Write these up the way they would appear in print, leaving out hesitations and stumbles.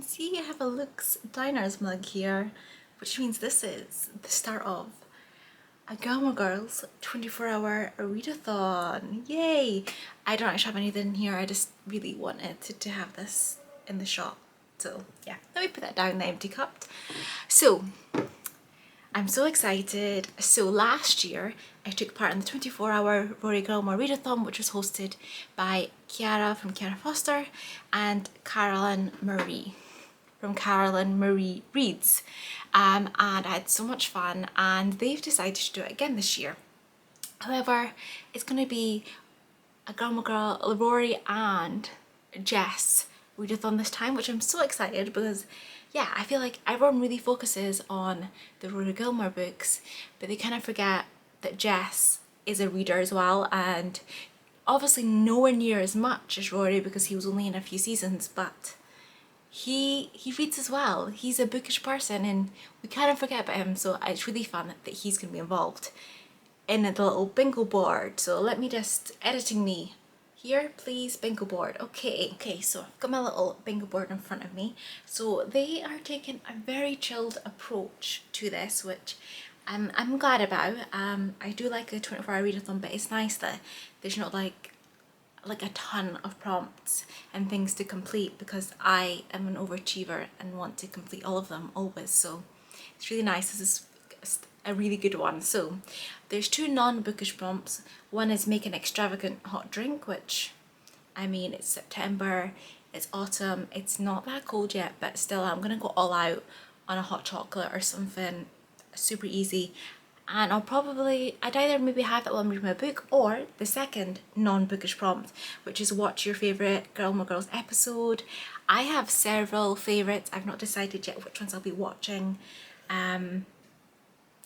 can see I have a Luke's Diners mug here, which means this is the start of a Gilmore Girls 24-hour readathon. Yay! I don't actually have anything in here, I just really wanted to have this in the shop. So yeah, let me put that down in the empty cup. So I'm so excited. So last year I took part in the 24-hour Rory Gilmore Readathon, which was hosted by Kiara from Kiara Foster and Carolyn Marie from Carolyn Marie Reads. And I had so much fun, and they've decided to do it again this year. However, it's going to be a Gilmore Girl, Rory and Jess readathon this time, which I'm so excited because yeah, I feel like everyone really focuses on the Rory Gilmore books, but they kind of forget that Jess is a reader as well, and obviously nowhere near as much as Rory because he was only in a few seasons, but he reads as well. He's a bookish person and we kind of forget about him, so it's really fun that he's going to be involved in the little bingo board. So let me just, editing me here please, bingo board. Okay, so I've got my little bingo board in front of me. So they are taking a very chilled approach to this, which I'm glad about. I do like a 24-hour readathon, but it's nice that there's not like a ton of prompts and things to complete, because I am an overachiever and want to complete all of them always. So it's really nice. This is a really good one. So there's two non-bookish prompts. One is make an extravagant hot drink, which, I mean, it's September, it's autumn, it's not that cold yet, but still I'm gonna go all out on a hot chocolate or something super easy. And I'd either maybe have that while I'm reading my book, or the second non-bookish prompt, which is watch your favourite Gilmore Girls episode. I have several favourites. I've not decided yet which ones I'll be watching.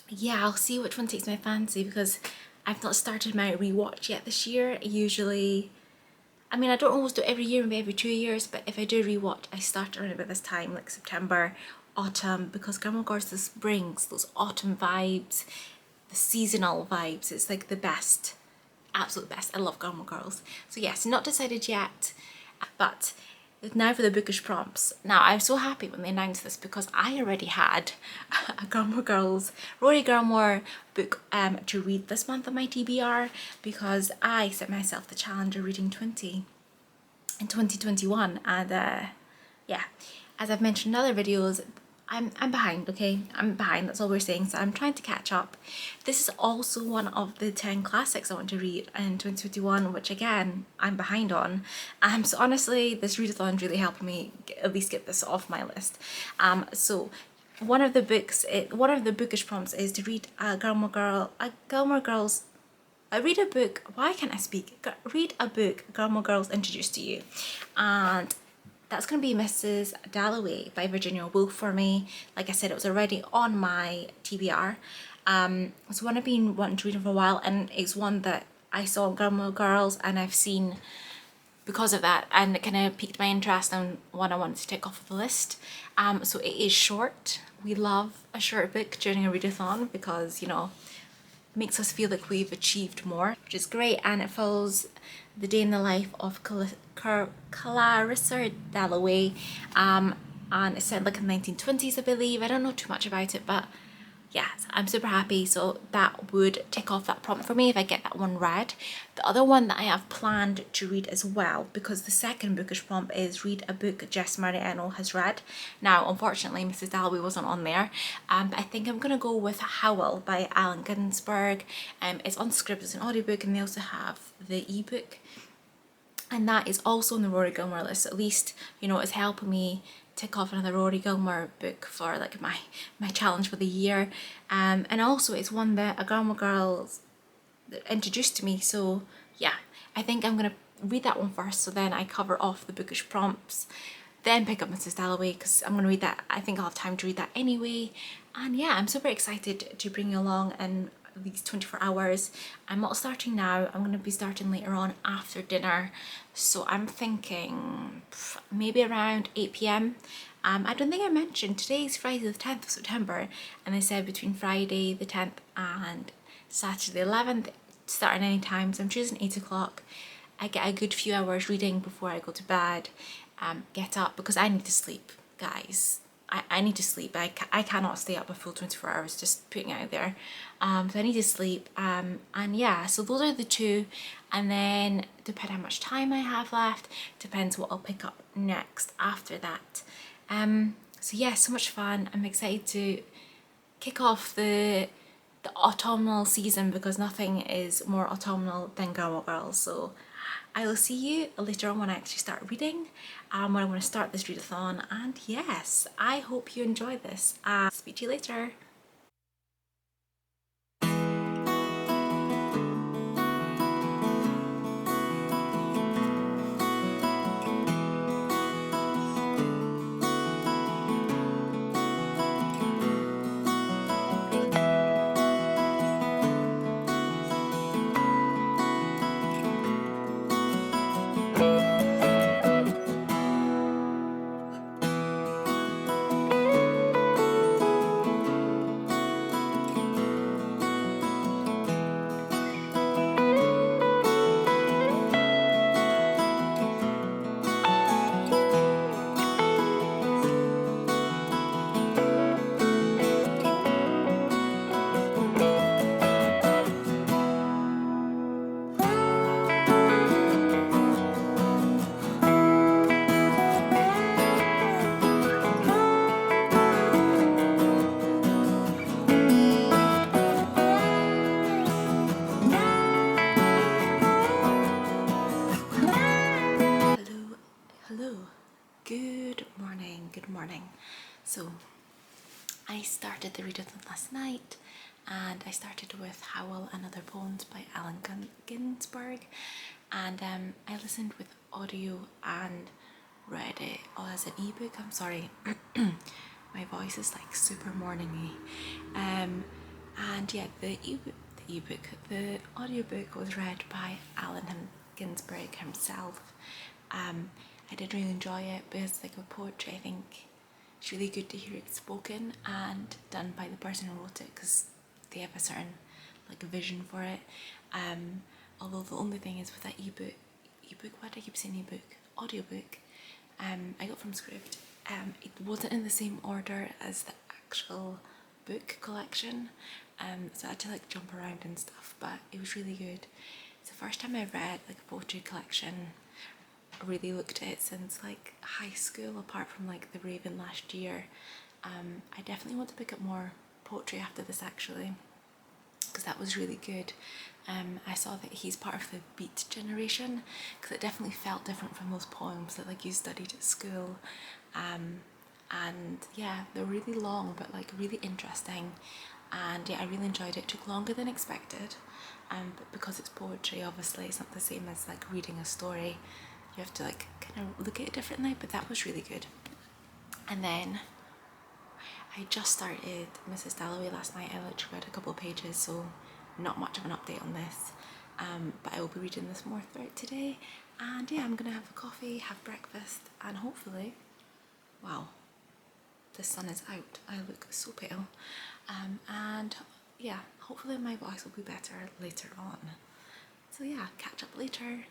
Yeah, I'll see which one takes my fancy because I've not started my rewatch yet this year. Usually, I mean, I don't always do it every year, maybe every 2 years, but if I do rewatch, I start around about this time, like September, autumn, because Gilmore Girls just brings those autumn vibes, the seasonal vibes. It's like the best, absolute best. I love Gilmore Girls. So yes, not decided yet, but now for the bookish prompts. Now I'm so happy when they announced this because I already had a Gilmore Girls, Rory Gilmore book to read this month on my TBR, because I set myself the challenge of reading 20 in 2021, and yeah, as I've mentioned in other videos, I'm behind, okay? I'm behind, that's all we're saying, so I'm trying to catch up. This is also one of the 10 classics I want to read in 2021, which again, I'm behind on. So honestly, this readathon really helped me at least get this off my list. So one of the bookish prompts is to read read a book, why can't I speak? Read a book Gilmore Girls introduced to you. And that's going to be Mrs. Dalloway by Virginia Woolf for me. Like I said, it was already on my TBR. It's one I've been wanting to read for a while, and it's one that I saw on Gilmore Girls and I've seen because of that, and it kind of piqued my interest and one I wanted to tick off of the list. So it is short. We love a short book during a readathon because, you know, makes us feel like we've achieved more, which is great, and it follows the day in the life of Clarissa Dalloway, and it's set like in the 1920s, I believe. I don't know too much about it, but yeah, I'm super happy. So that would tick off that prompt for me if I get that one read. The other one that I have planned to read as well, because the second bookish prompt is read a book Jess Mariano has read. Now, unfortunately, Mrs. Dalloway wasn't on there, but I think I'm gonna go with Howl by Allen Ginsberg. It's on Scribd as an audiobook, and they also have the ebook, and that is also on the Rory Gilmore list. At least, you know, it's helping me tick off another Rory Gilmore book for like my challenge for the year, and also it's one that a Gilmore Girls introduced to me. So yeah, I think I'm gonna read that one first, so then I cover off the bookish prompts, then pick up Mrs. Dalloway, because I'm gonna read that. I think I'll have time to read that anyway. And yeah, I'm super excited to bring you along in these 24 hours. I'm not starting now, I'm going to be starting later on after dinner, so I'm thinking maybe around 8 p.m. I don't think I mentioned today's Friday the 10th of September, and I said between Friday the 10th and Saturday the 11th, starting any time, so I'm choosing 8 o'clock. I get a good few hours reading before I go to bed, get up, because I need to sleep. guys, I need to sleep. I cannot stay up a full 24 hours, just putting it out there. So I need to sleep. And yeah, so those are the two. And then depending how much time I have left, depends what I'll pick up next after that. So yeah, so much fun. I'm excited to kick off the autumnal season, because nothing is more autumnal than Gilmore Girls. So I will see you later on when I actually start reading, when I want to start this readathon. And yes, I hope you enjoy this. Speak to you later. Hello, good morning, good morning. So I started the readathon last night, and I started with Howl and Other Poems by Allen Ginsberg, and I listened with audio and read it all as an ebook. I'm sorry, my voice is like super morningy. And yeah, the audiobook was read by Allen Ginsberg himself. I did really enjoy it because, like, with poetry, I think it's really good to hear it spoken and done by the person who wrote it, because they have a certain like vision for it. Although the only thing is with that ebook, why do I keep saying ebook? Audiobook, I got from Script. It wasn't in the same order as the actual book collection, so I had to like jump around and stuff, but it was really good. It's the first time I read like a poetry collection. I really looked at it since like high school, apart from like The Raven last year. I definitely want to pick up more poetry after this, actually, because that was really good. I saw that he's part of the Beat generation, because it definitely felt different from those poems that like you studied at school. And yeah, they're really long but like really interesting, and yeah, I really enjoyed it. It took longer than expected, but because it's poetry, obviously it's not the same as like reading a story. You have to like kind of look at it differently, but that was really good. And then I just started Mrs. Dalloway last night. I literally read a couple of pages, so not much of an update on this, but I will be reading this more throughout today. And yeah, I'm gonna have a coffee, have breakfast, and hopefully, wow, the sun is out, I look so pale, and yeah, hopefully my voice will be better later on. So yeah, catch up later.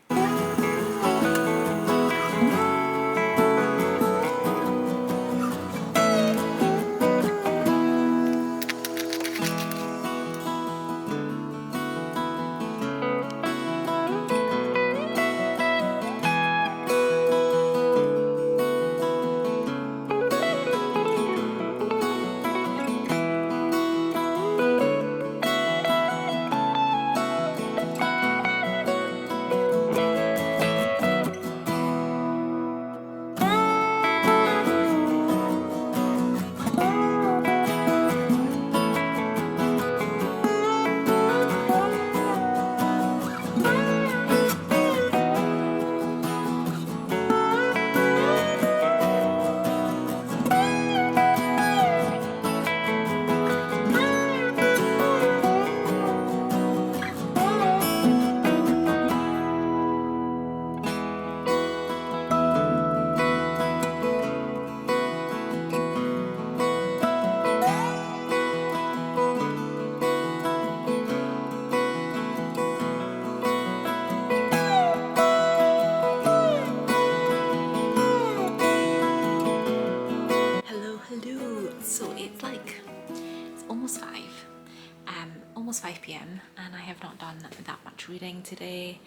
much reading today.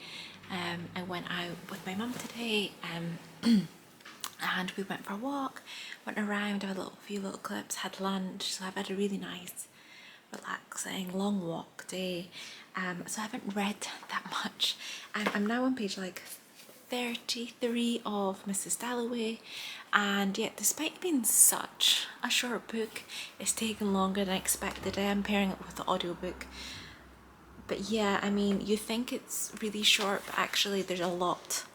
I went out with my mum today and we went for a walk, went around, had a few little clips, had lunch, so I've had a really nice, relaxing, long walk day. So I haven't read that much. I'm now on page like 33 of Mrs. Dalloway, and yet despite it being such a short book, it's taken longer than I expected. I am pairing it with the audiobook. But yeah, I mean, you think it's really short, but actually there's a lot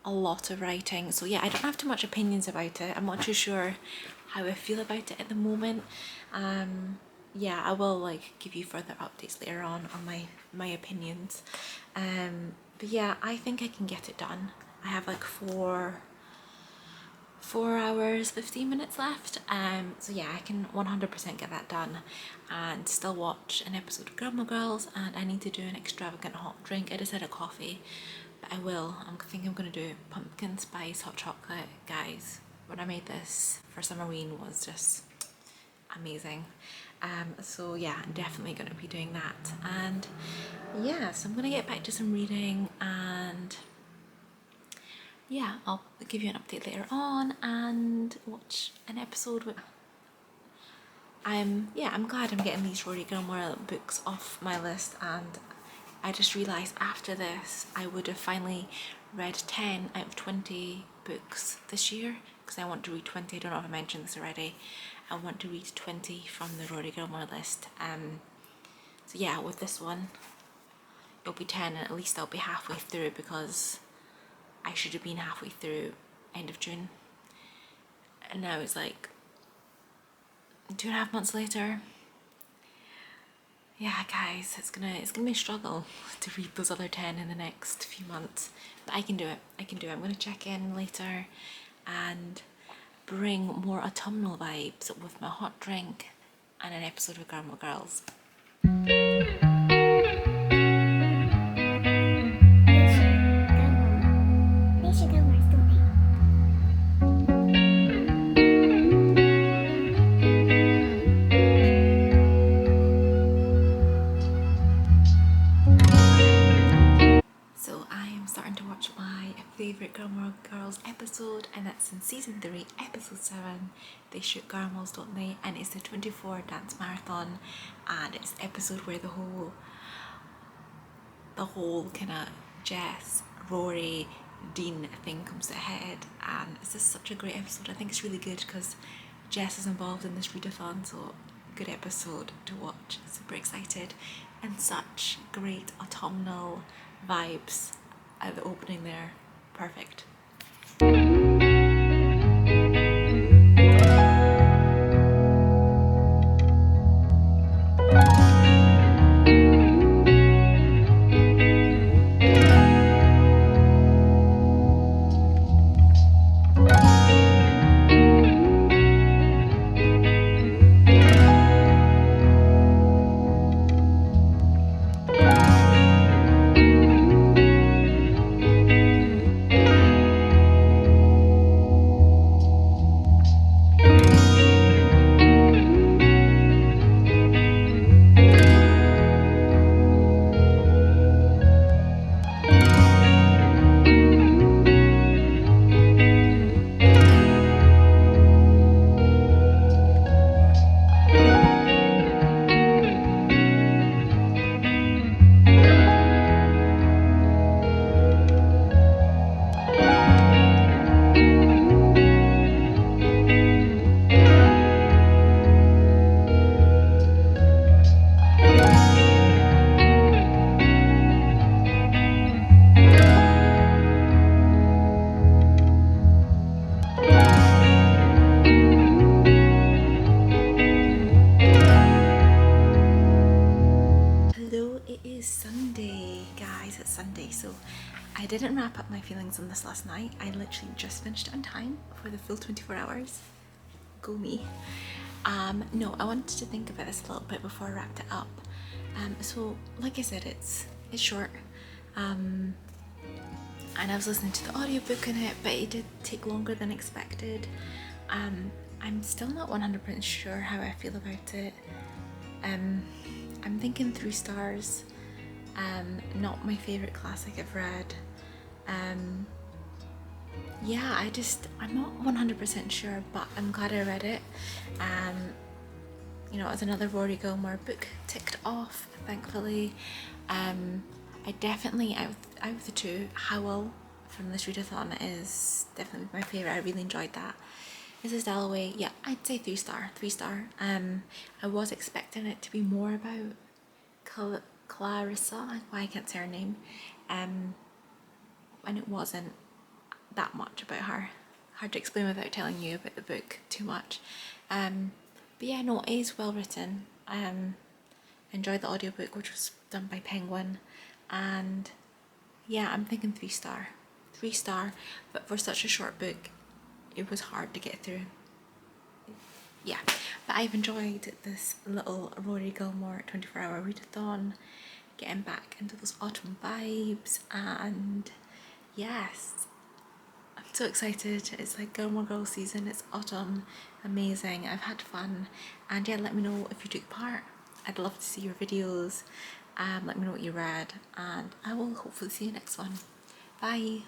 of writing. So yeah, I don't have too much opinions about it. I'm not too sure how I feel about it at the moment. Yeah, I will like give you further updates later on my opinions. But yeah, I think I can get it done. I have like 4 hours 15 minutes left, so yeah, I can 100% get that done and still watch an episode of Gilmore Girls. And I need to do an extravagant hot drink. I just had a coffee, but I think I'm gonna do pumpkin spice hot chocolate. Guys, when I made this for Summerween was just amazing. So yeah, I'm definitely gonna be doing that. And yeah, so I'm gonna get back to some reading, and yeah, I'll give you an update later on and watch an episode with. I'm glad I'm getting these Rory Gilmore books off my list, and I just realised after this I would have finally read 10 out of 20 books this year, because I want to read 20. I don't know if I mentioned this already. I want to read 20 from the Rory Gilmore list. So yeah, with this one it'll be 10, and at least I'll be halfway through, because I should have been halfway through end of June, and now it's like 2.5 months later. Yeah, guys, it's gonna be a struggle to read those other 10 in the next few months, but I can do it. I'm gonna check in later and bring more autumnal vibes with my hot drink and an episode of Gilmore Girls. So I am starting to watch my favourite Gilmore Girls episode, and that's in season 3, episode 7. They shoot caramels, don't they? And it's the 24 dance marathon, and it's the episode where the whole kind of Jess, Rory, Dean thing comes to a head, and it's just such a great episode. I think it's really good because Jess is involved in this readathon, so good episode to watch. Super excited, and such great autumnal vibes at the opening there. Perfect. So I didn't wrap up my feelings on this last night. I literally just finished it on time for the full 24 hours. Go me. No, I wanted to think about this a little bit before I wrapped it up. So like I said, it's short. And I was listening to the audiobook in it, but it did take longer than expected. I'm still not 100% sure how I feel about it. I'm thinking 3 stars. Not my favourite classic I've read. Yeah, I'm not 100% sure, but I'm glad I read it. You know, it's another Rory Gilmore book ticked off, thankfully. I definitely, out of the two, Howl from this readathon is definitely my favourite. I really enjoyed that. Mrs. Dalloway, yeah, I'd say 3-star, 3-star. I was expecting it to be more about Clarissa, why I can't say her name, and it wasn't that much about her. Hard to explain without telling you about the book too much. But yeah, no, it is well written. Enjoyed the audiobook, which was done by Penguin, and yeah, I'm thinking 3-star. 3-star, but for such a short book, it was hard to get through. Yeah, but I've enjoyed this little Rory Gilmore 24-hour readathon, getting back into those autumn vibes, and yes, I'm so excited. It's like Gilmore Girls season, it's autumn, amazing, I've had fun, and yeah, let me know if you took part. I'd love to see your videos. Let me know what you read, and I will hopefully see you next one. Bye.